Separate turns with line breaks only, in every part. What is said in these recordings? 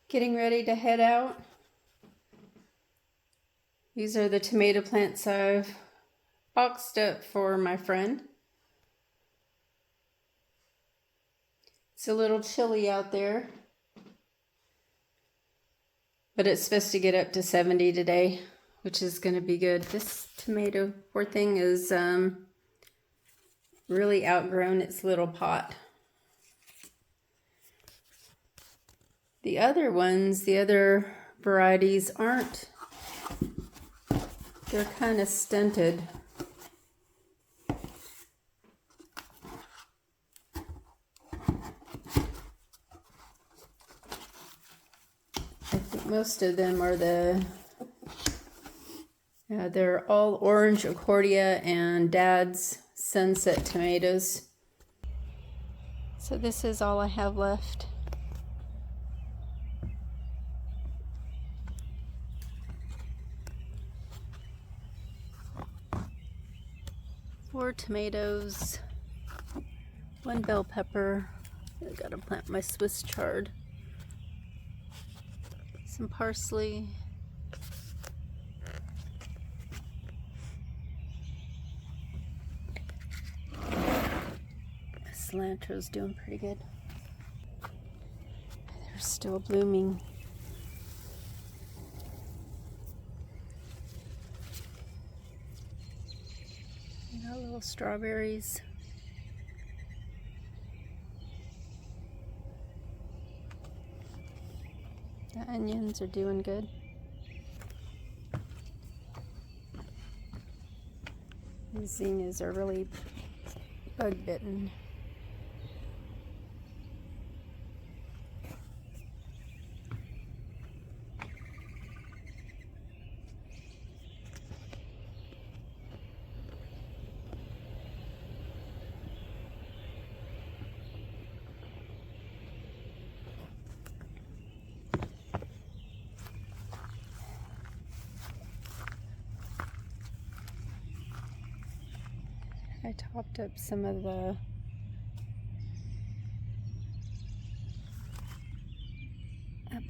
Getting ready to head out. These are the tomato plants I've boxed up for my friend. It's a little chilly out there, but it's supposed to get up to 70 today, which is going to be good. This tomato, poor thing, is really outgrown its little pot. The other ones, the other varieties aren't, they're kind of stunted. I think most of them are they're all orange Accordia and Dad's Sunset tomatoes. So this is all I have left. Four tomatoes, one bell pepper. I gotta plant my Swiss chard. Some parsley. Cilantro's doing pretty good. They're still blooming. Got little strawberries. The onions are doing good. These zinnias are really bug bitten. I topped up some of that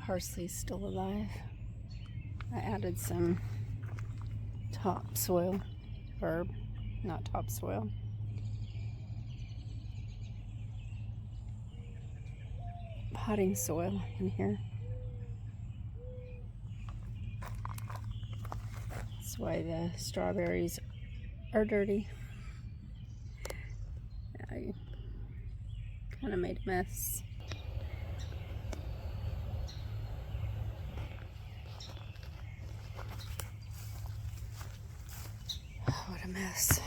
parsley's still alive. I added some topsoil, or not topsoil. Potting soil in here. That's why the strawberries are dirty. I kind of made a mess. What a mess.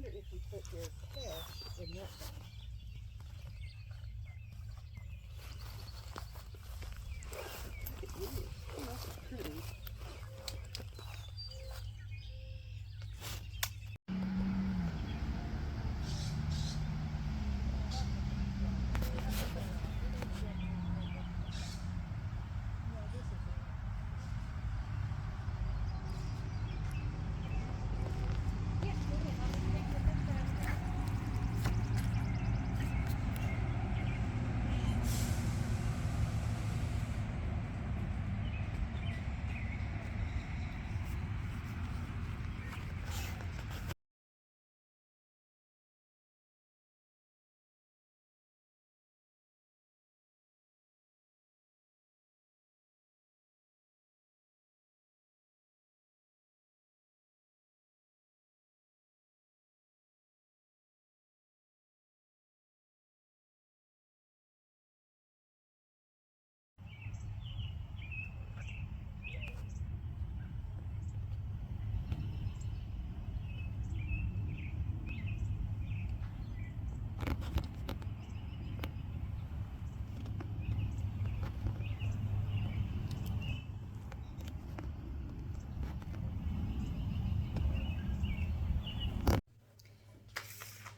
If you put your cash in that bag. Look at you. Oh, that's pretty.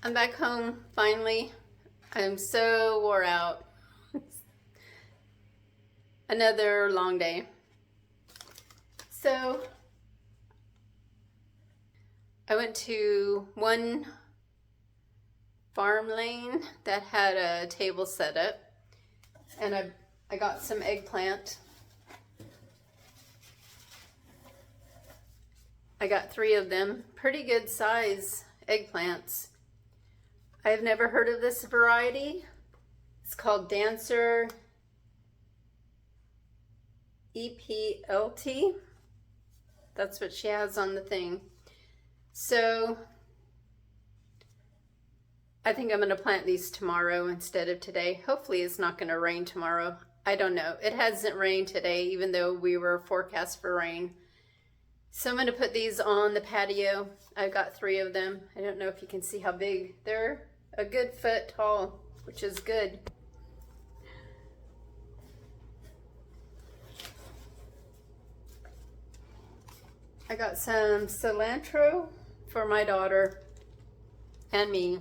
I'm back home finally. I'm so wore out. Another long day. So I went to one farm lane that had a table set up, and I got some eggplant. I got 3 of them, pretty good size eggplants. I've never heard of this variety. It's called Dancer EPLT. That's what she has on the thing. So I think I'm going to plant these tomorrow instead of today. Hopefully it's not going to rain tomorrow. I don't know. It hasn't rained today, even though we were forecast for rain. So I'm going to put these on the patio. I've got 3 of them. I don't know if you can see how big. They're a good foot tall, which is good. I got some cilantro for my daughter and me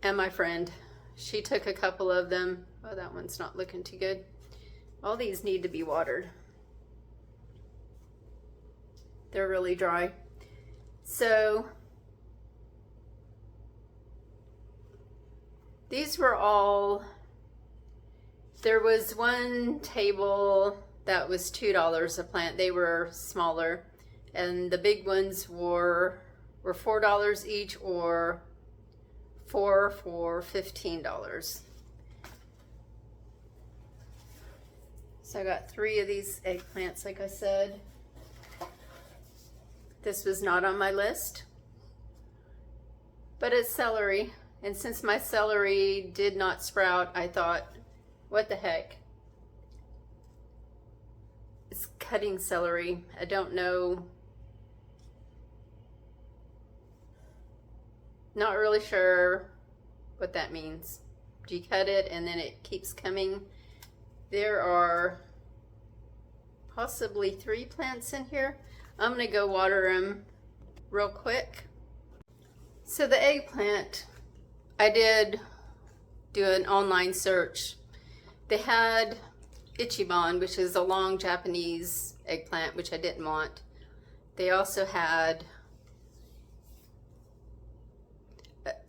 and my friend. She took a couple of them. Oh, that one's not looking too good. All these need to be watered. They're really dry. So these were all, there was one table that was $2 a plant. They were smaller, and the big ones were $4 each, or 4 for $15. So I got 3 of these eggplants, like I said. This was not on my list, but it's celery. And since my celery did not sprout, I thought, what the heck? It's cutting celery. I don't know. Not really sure what that means. Do you cut it and then it keeps coming? There are possibly 3 plants in here. I'm gonna go water them real quick. So the eggplant, I did do an online search. They had Ichiban, which is a long Japanese eggplant, which I didn't want. They also had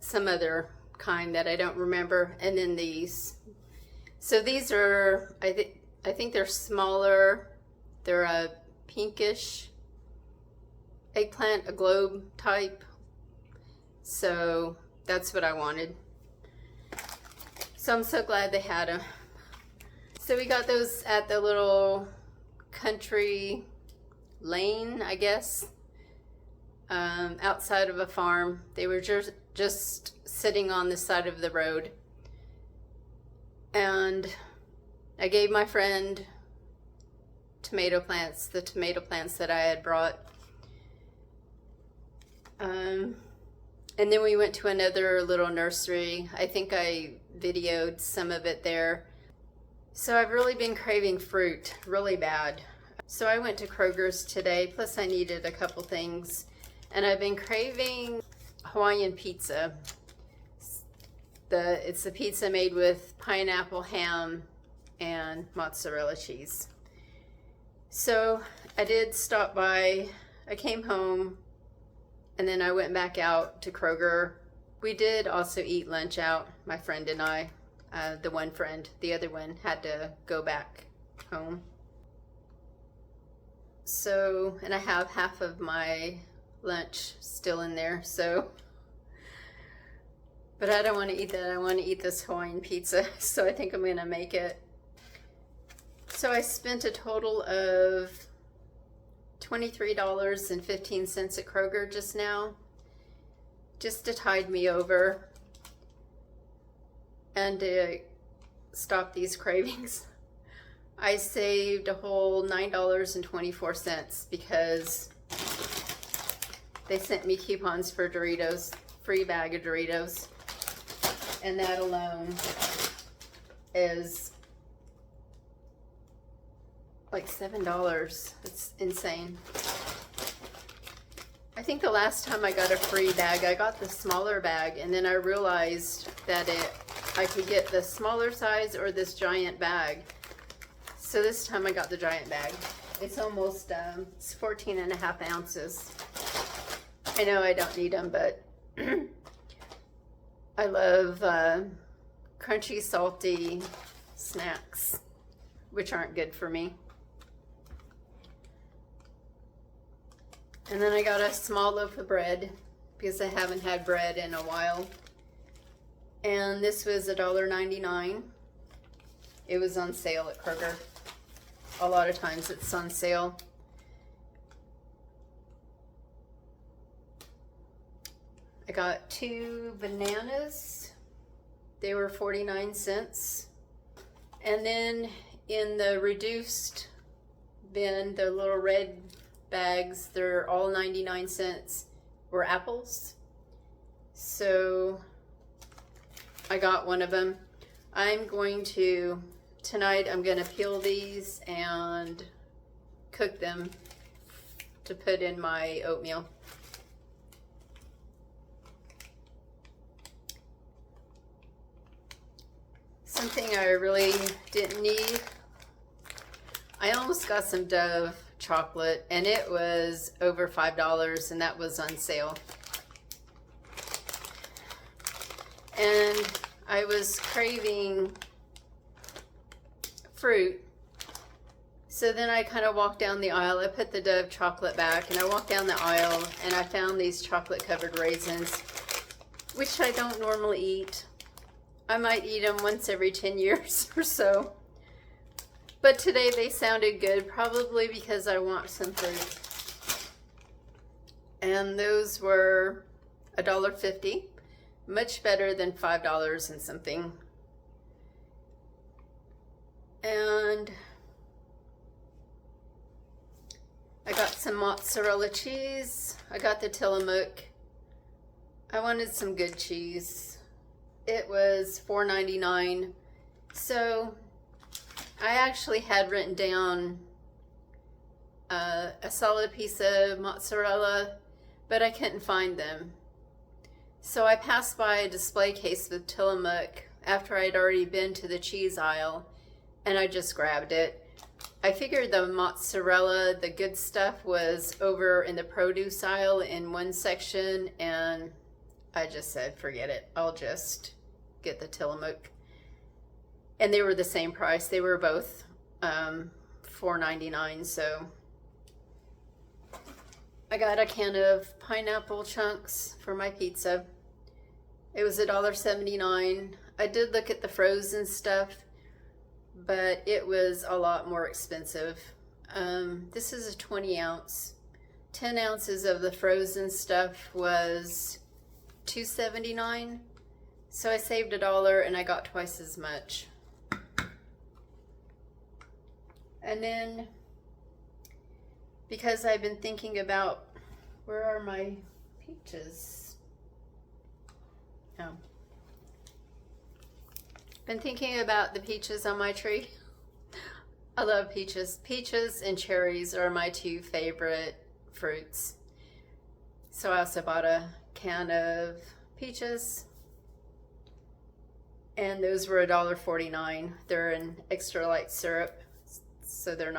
some other kind that I don't remember, and then these. So these are, I think they're smaller. They're a pinkish eggplant, a globe type. So that's what I wanted. So I'm so glad they had them. So we got those at the little country lane, I guess, outside of a farm. They were just sitting on the side of the road. And I gave my friend tomato plants, the tomato plants that I had brought. And then we went to another little nursery. I think I videoed some of it there. So I've really been craving fruit really bad. So I went to Kroger's today, plus I needed a couple things. And I've been craving Hawaiian pizza. It's the pizza made with pineapple, ham, and mozzarella cheese. So I did stop by. I came home, and then I went back out to Kroger. We did also eat lunch out, my friend and I. The one friend, the other one had to go back home. So, and I have half of my lunch still in there, so. But I don't want to eat that. I want to eat this Hawaiian pizza, so I think I'm going to make it. So I spent a total of $23.15 at Kroger just now, just to tide me over and to stop these cravings. I saved a whole $9.24 because they sent me coupons for Doritos, free bag of Doritos, and that alone is like $7. It's insane. I think the last time I got a free bag, I got the smaller bag, and then I realized that I could get the smaller size or this giant bag. So this time I got the giant bag. It's almost, it's 14.5 ounces. I know I don't need them, but I love crunchy, salty snacks, which aren't good for me. And then I got a small loaf of bread because I haven't had bread in a while. And this was $1.99. It was on sale at Kroger. A lot of times it's on sale. I got 2 bananas. They were 49 cents. And then in the reduced bin, the little red bags, they're all 99 cents, were apples. So I got one of them. Tonight I'm going to peel these and cook them to put in my oatmeal. Something I really didn't need. I almost got some Dove chocolate, and it was over $5, and that was on sale. And I was craving fruit, so then I kind of walked down the aisle. I put the Dove chocolate back, and I walked down the aisle, and I found these chocolate covered raisins, which I don't normally eat. I might eat them once every 10 years or so. But today they sounded good, probably because I want some fruit. And those were $1.50, much better than $5 and something. And I got some mozzarella cheese. I got the Tillamook. I wanted some good cheese. It was $4.99. So I actually had written down a solid piece of mozzarella, but I couldn't find them. So I passed by a display case with Tillamook after I'd already been to the cheese aisle, and I just grabbed it. I figured the mozzarella, the good stuff, was over in the produce aisle in one section, and I just said, forget it. I'll just get the Tillamook. And they were the same price. They were both $4.99. So I got a can of pineapple chunks for my pizza. It was $1.79. I did look at the frozen stuff, but it was a lot more expensive. This is a 20 ounce. 10 ounces of the frozen stuff was $2.79. So I saved $1 and I got twice as much. And then, because I've been thinking about, where are my peaches? Oh. Been thinking about the peaches on my tree. I love peaches. Peaches and cherries are my 2 favorite fruits. So I also bought a can of peaches. And those were $1.49. They're in extra light syrup, so they're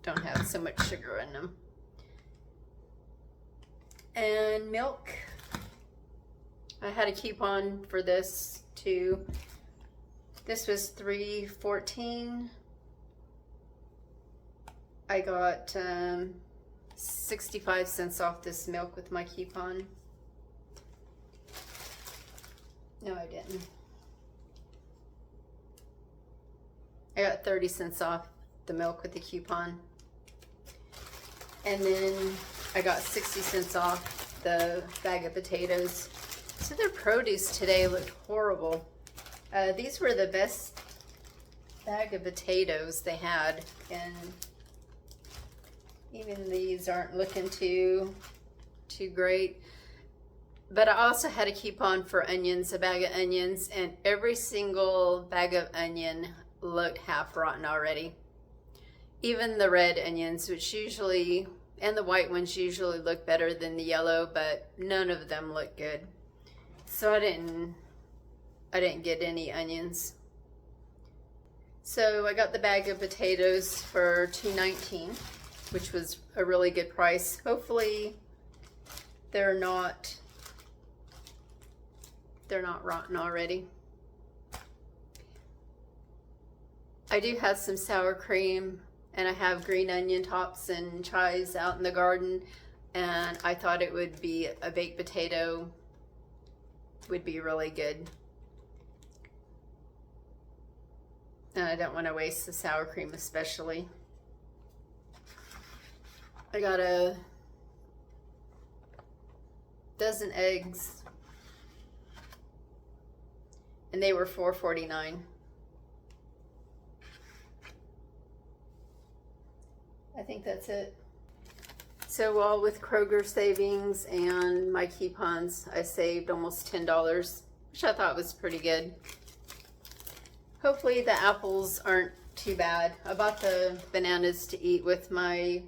don't have so much sugar in them. And milk. I had a coupon for this too. This was $3.14. I got 65 cents off this milk with my coupon. No, I didn't. I got 30 cents off the milk with the coupon. And then I got 60 cents off the bag of potatoes. So their produce today looked horrible. These were the best bag of potatoes they had, and even these aren't looking too great. But I also had a coupon for onions, a bag of onions, and every single bag of onion looked half rotten already. Even the red onions, which usually And the white ones usually look better than the yellow, but none of them look good. So I didn't get any onions. So I got the bag of potatoes for $2.19, which was a really good price. Hopefully they're not rotten already. I do have some sour cream, and I have green onion tops and chives out in the garden, and I thought it would be a baked potato would be really good. And I don't want to waste the sour cream especially. I got a dozen eggs, and they were $4.49. I think that's it. So while with Kroger savings and my coupons, I saved almost $10, which I thought was pretty good. Hopefully the apples aren't too bad. I bought the bananas to eat with my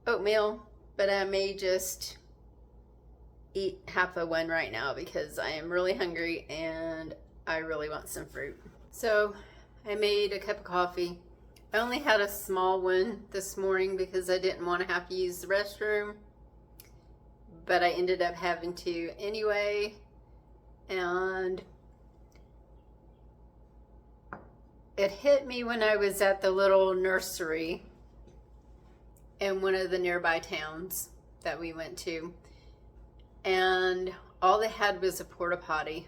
oatmeal, but I may just eat half of one right now because I am really hungry and I really want some fruit. So I made a cup of coffee. I only had a small one this morning because I didn't want to have to use the restroom, but I ended up having to anyway. And it hit me when I was at the little nursery in one of the nearby towns that we went to, and all they had was a porta potty.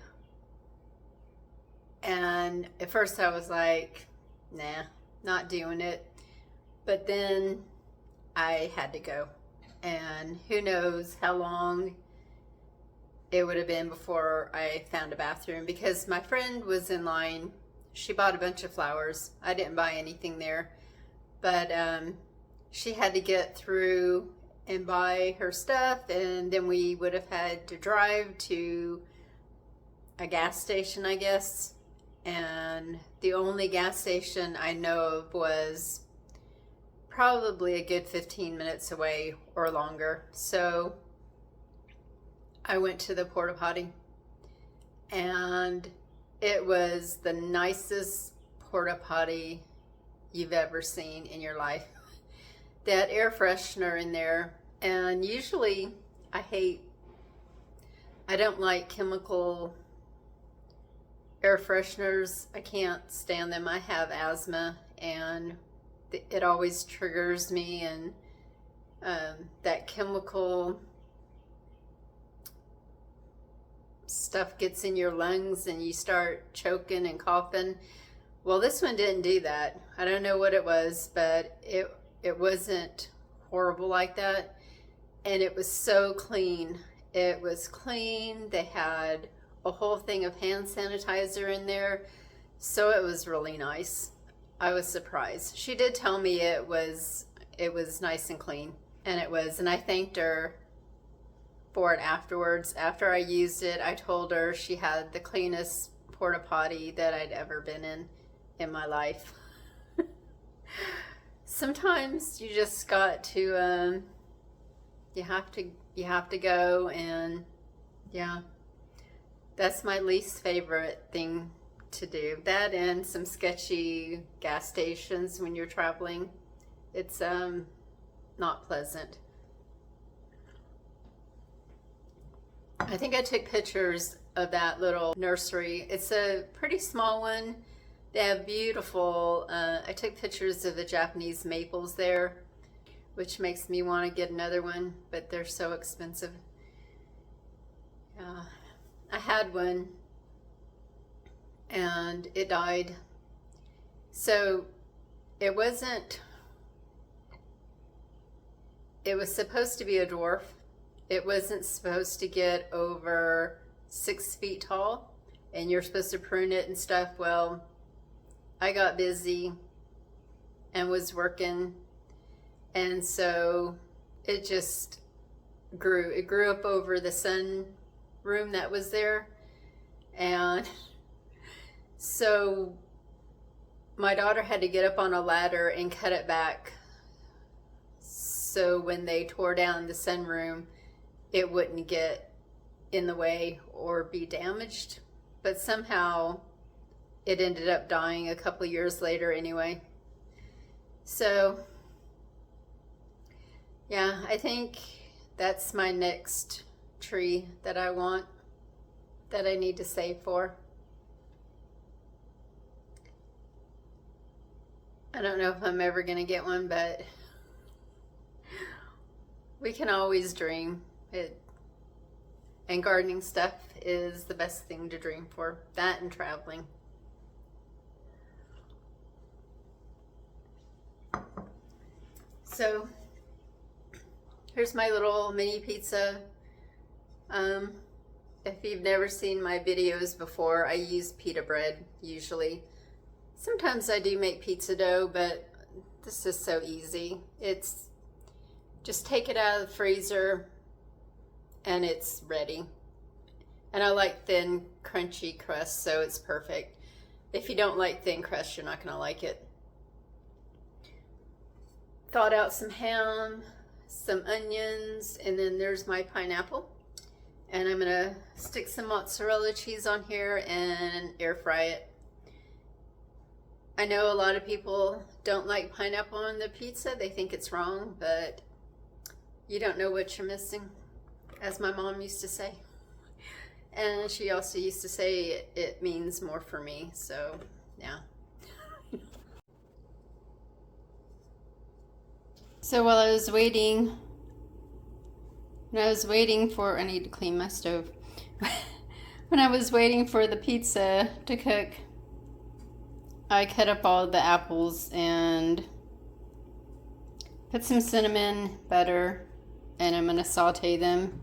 And at first I was like, nah, not doing it. But then I had to go, and who knows how long it would have been before I found a bathroom, because my friend was in line. She bought a bunch of flowers. I didn't buy anything there, but she had to get through and buy her stuff, and then we would have had to drive to a gas station, I guess. And the only gas station I know of was probably a good 15 minutes away or longer. So I went to the porta potty, and it was the nicest porta potty you've ever seen in your life. They had air freshener in there, and usually I don't like chemical air fresheners. I can't stand them. I have asthma, and it always triggers me, and that chemical stuff gets in your lungs and you start choking and coughing. Well, this one didn't do that. I don't know what it was, but it wasn't horrible like that, and it was so clean. It was clean. They had a whole thing of hand sanitizer in there, so it was really nice. I was surprised. She did tell me it was nice and clean, and it was, and I thanked her for it afterwards. After I used it, I told her she had the cleanest porta potty that I'd ever been in my life. Sometimes you just got to you have to go, and yeah. That's my least favorite thing to do. That and some sketchy gas stations when you're traveling. It's not pleasant. I think I took pictures of that little nursery. It's a pretty small one. They have beautiful, I took pictures of the Japanese maples there, which makes me want to get another one, but they're so expensive. I had one, and it died. So it was supposed to be a dwarf. It wasn't supposed to get over 6 feet tall, and you're supposed to prune it and stuff. Well, I got busy and was working, and so it just grew. It grew up over the sun room that was there, and so my daughter had to get up on a ladder and cut it back so when they tore down the sunroom, it wouldn't get in the way or be damaged. But somehow it ended up dying a couple years later anyway. So yeah, I think that's my next tree that I want, that I need to save for. I don't know if I'm ever gonna get one, but we can always dream. And gardening stuff is the best thing to dream for. That and traveling. So here's my little mini pizza. If you've never seen my videos before, I use pita bread usually. Sometimes I do make pizza dough, but this is so easy. It's just take it out of the freezer and it's ready. And I like thin, crunchy crust, so it's perfect. If you don't like thin crust, you're not gonna like it. Thawed out some ham, some onions, and then there's my pineapple. And I'm gonna stick some mozzarella cheese on here and air fry it. I know a lot of people don't like pineapple on the pizza. They think it's wrong, but you don't know what you're missing, as my mom used to say. And she also used to say it means more for me, so yeah. So while I was waiting, for, I need to clean my stove. When I was waiting for the pizza to cook, I cut up all the apples and put some cinnamon, butter, and I'm gonna saute them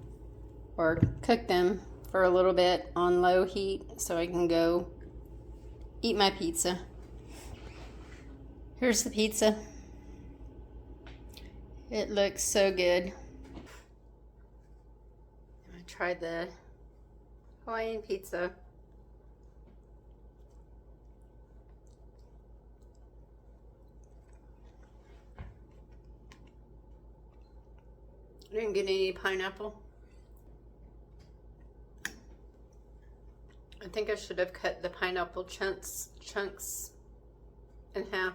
or cook them for a little bit on low heat so I can go eat my pizza. Here's the pizza. It looks so good. I'm gonna try the Hawaiian pizza. I didn't get any pineapple. I think I should have cut the pineapple chunks in half.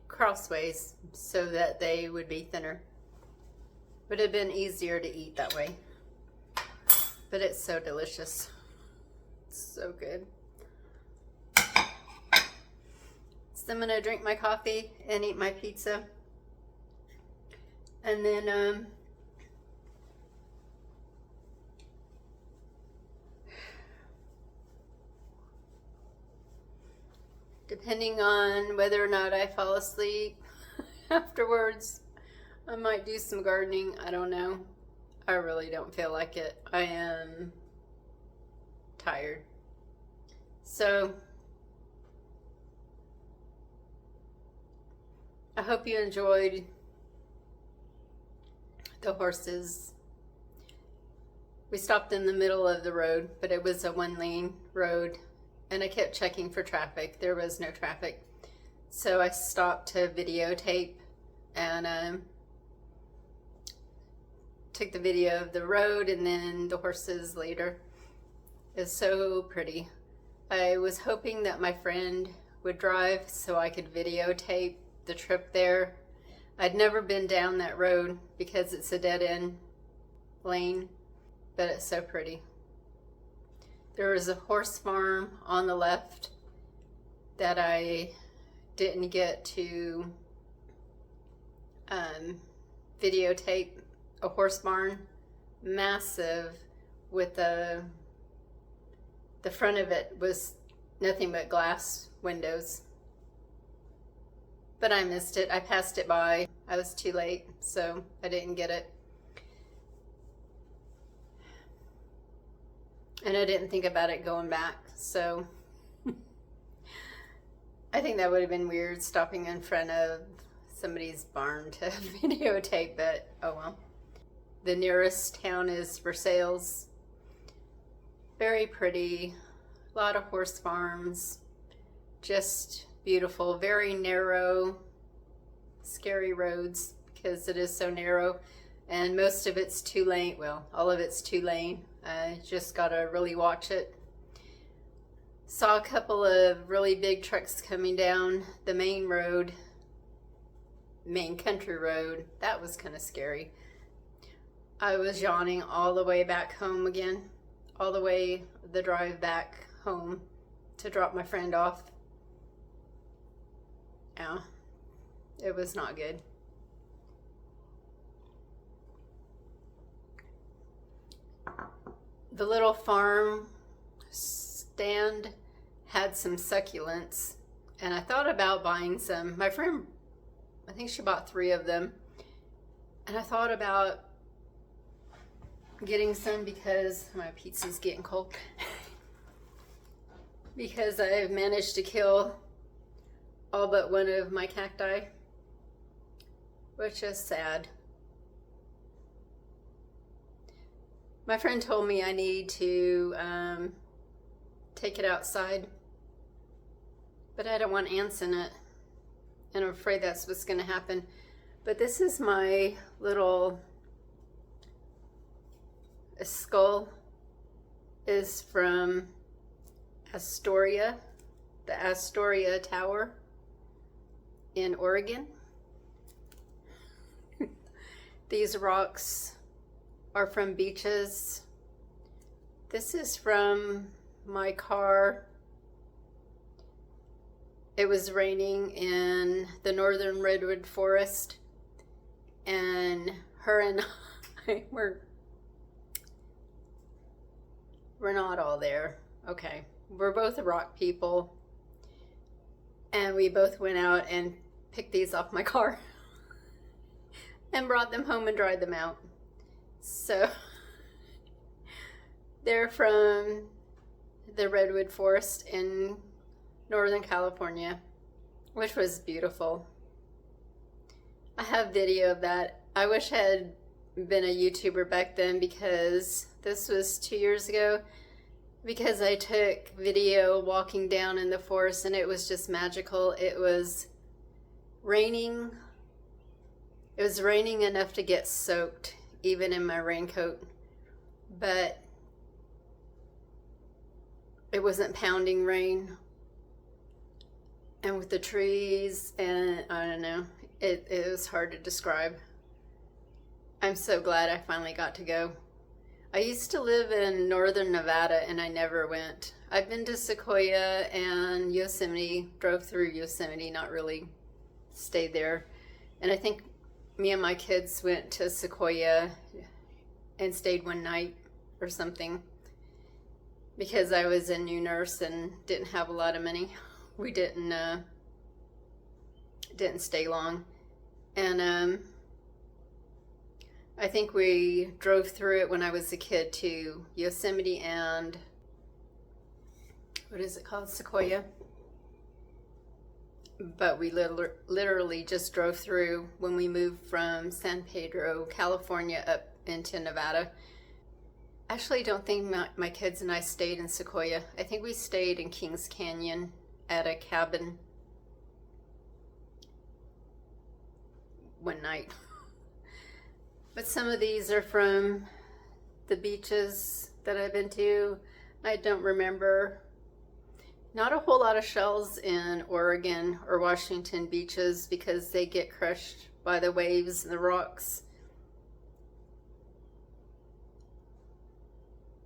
Crossways so that they would be thinner. Would have been easier to eat that way. But it's so delicious. It's so good. So I'm gonna drink my coffee and eat my pizza. And then depending on whether or not I fall asleep afterwards, I might do some gardening. I don't know. I really don't feel like it. I am tired. So I hope you enjoyed the horses. We stopped in the middle of the road, but it was a one-lane road, and I kept checking for traffic. There was no traffic. So I stopped to videotape and took the video of the road and then the horses later. It's so pretty. I was hoping that my friend would drive so I could videotape the trip there. I'd never been down that road because it's a dead-end lane, but it's so pretty. There was a horse farm on the left that I didn't get to videotape. A horse barn, massive, with the front of it was nothing but glass windows. But I missed it. I passed it by. I was too late, so I didn't get it. And I didn't think about it going back, so I think that would have been weird, stopping in front of somebody's barn to videotape, but oh well. the nearest town is for sales. Very pretty, a lot of horse farms, just beautiful, very narrow, scary roads because it is so narrow, and most of it's 2-lane. Well, all of it's 2-lane. Just gotta really watch it. Saw a couple of really big trucks coming down the main road, main country road. That was kind of scary. I was yawning all the way back home again, all the way the drive back home to drop my friend off. Yeah, it was not good. The little farm stand had some succulents, and I thought about buying some. My friend, I think she bought 3 of them, and I thought about getting some because my pizza's getting cold. Because I've managed to kill all but one of my cacti, which is sad. My friend told me I need to take it outside, but I don't want ants in it, and I'm afraid that's what's going to happen. But this is my little skull, is from Astoria, the Astoria Tower in Oregon. These rocks are from beaches. This is from my car. It was raining in the northern redwood forest, and her and I we're not all there. Okay, we're both rock people, and we both went out and picked these off my car and brought them home and dried them out. So they're from the redwood forest in Northern California, which was beautiful. I have video of that. I wish I had been a YouTuber back then, because this was 2 years ago, because I took video walking down in the forest, and it was just magical. It was raining. It was raining enough to get soaked, even in my raincoat, but it wasn't pounding rain. And with the trees, and I don't know, it was hard to describe. I'm so glad I finally got to go. I used to live in northern Nevada, and I never went. I've been to Sequoia and Yosemite, drove through Yosemite, not really stayed there. And I think me and my kids went to Sequoia and stayed one night or something, because I was a new nurse and didn't have a lot of money. We didn't stay long. And I think we drove through it when I was a kid to Yosemite and, what is it called, Sequoia? But we literally just drove through when we moved from San Pedro, California, up into Nevada. Actually, I don't think my kids and I stayed in Sequoia. I think we stayed in Kings Canyon at a cabin one night. But some of these are from the beaches that I've been to. I don't remember. Not a whole lot of shells in Oregon or Washington beaches, because they get crushed by the waves and the rocks.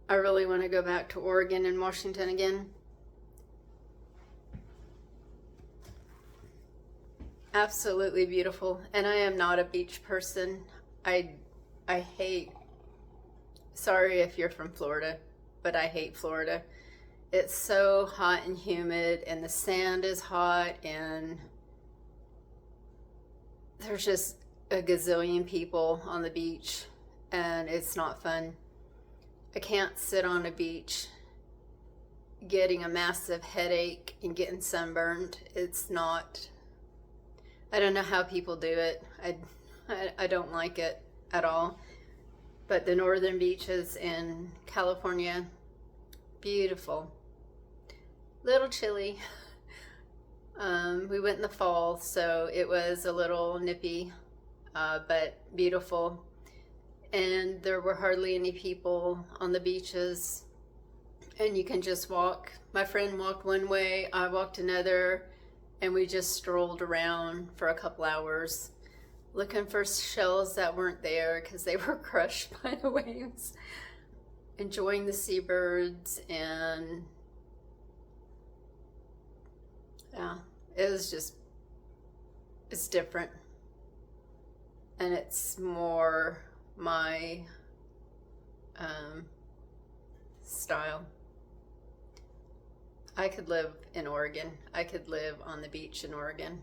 I really want to go back to Oregon and Washington again. Absolutely beautiful. And I am not a beach person. I hate, sorry if you're from Florida, but I hate Florida. It's so hot and humid, and the sand is hot, and there's just a gazillion people on the beach, and it's not fun. I can't sit on a beach getting a massive headache and getting sunburned. It's not, I don't know how people do it. I don't like it at all. But the northern beaches in California, beautiful. Little chilly. We went in the fall, so it was a little nippy, but beautiful. And there were hardly any people on the beaches, and you can just walk. My friend walked one way, I walked another, and we just strolled around for a couple hours looking for shells that weren't there because they were crushed by the waves, enjoying the seabirds. And yeah, it's different, and it's more my style. I could live in Oregon. I could live on the beach in Oregon.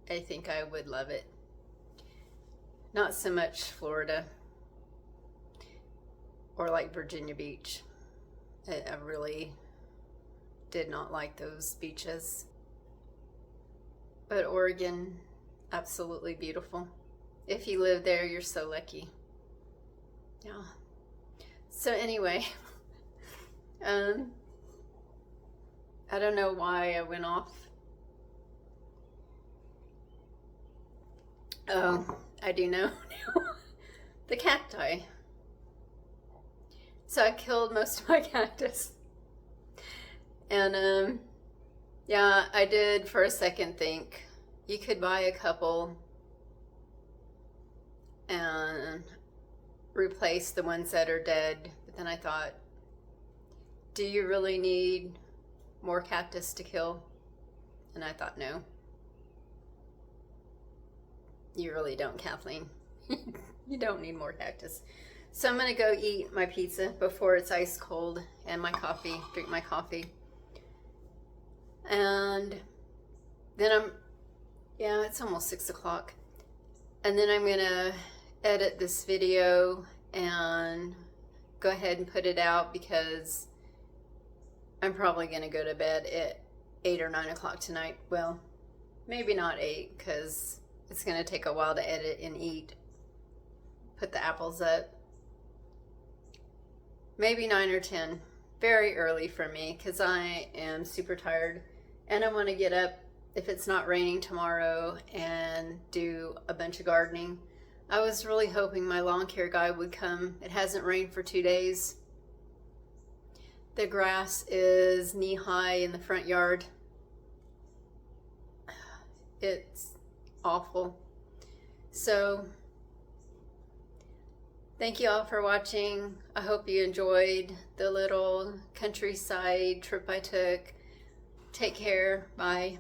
I think I would love it. Not so much Florida or like Virginia Beach. I really did not like those beaches. But Oregon, absolutely beautiful. If you live there, you're so lucky. Yeah. So anyway, I don't know why I went off. Oh, I do know now. The cacti. So I killed most of my cactus. And yeah, I did for a second think you could buy a couple and replace the ones that are dead. But then I thought, do you really need more cactus to kill? And I thought, no. You really don't, Kathleen. You don't need more cactus. So I'm gonna go eat my pizza before it's ice cold, and my coffee, drink my coffee. And then yeah, it's almost 6 o'clock. And then I'm gonna edit this video and go ahead and put it out, because I'm probably gonna go to bed at 8 or 9 o'clock tonight. Well, maybe not 8, because it's gonna take a while to edit and eat. Put the apples up. Maybe 9 or 10. Very early for me, because I am super tired. And I want to get up, if it's not raining tomorrow, and do a bunch of gardening. I was really hoping my lawn care guy would come. It hasn't rained for 2 days. The grass is knee-high in the front yard. It's awful. So, thank you all for watching. I hope you enjoyed the little countryside trip I took. Take care. Bye.